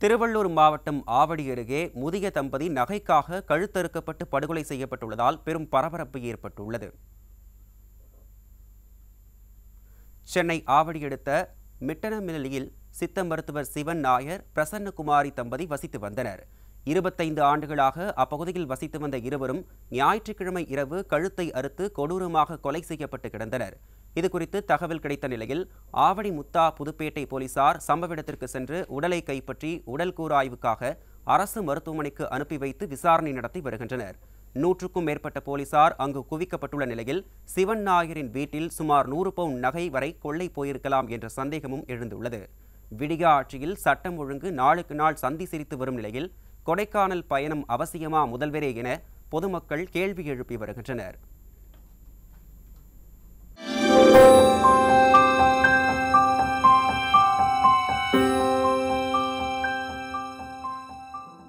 திருவள்ளூர் மாவட்டம் ஆவடி அருகே முதிய தம்பதி நகைக்காக கழுத்தறுக்கப்பட்டு படுகொலை செய்யப்பட்டுள்ளதால் பெரும் பரபரப்பு ஏற்பட்டுள்ளது. சென்னை ஆவடி அடுத்த மிட்டனமில்லியில் சித்த மருத்துவர் சிவன் நாயர், பிரசன்னகுமாரி தம்பதி வசித்து வந்தனர். 25 ஆண்டுகளாக அப்பகுதியில் வசித்து வந்த இருவரும் ஞாயிற்றுக்கிழமை இரவு கழுத்தை அறுத்து கொடூரமாக கொலை செய்யப்பட்டு கிடந்தனர். இதுகுறித்து தகவல் கிடைத்த நிலையில் ஆவடி முத்தா புதுப்பேட்டை போலீசார் சம்பவ இடத்திற்கு சென்று உடலை கைப்பற்றி உடல் கூராய்வுக்காக அரசு மருத்துவமனைக்கு அனுப்பி வைத்து விசாரணை நடத்தி வருகின்றனர். 100க்கும் மேற்பட்ட போலீசார் அங்கு குவிக்கப்பட்டுள்ள நிலையில் சிவன் நாயரின் வீட்டில் சுமார் 100 பவுன் நகை வரை கொள்ளை போயிருக்கலாம் என்ற சந்தேகமும் எழுந்துள்ளது. விடியா ஆட்சியில் சட்டம் ஒழுங்கு நாளுக்கு நாள் சந்தி சிரித்து வரும் நிலையில் கொடைக்கானல் பயணம் அவசியமா முதல்வரே என பொதுமக்கள் கேள்வி எழுப்பி வருகின்றனர்.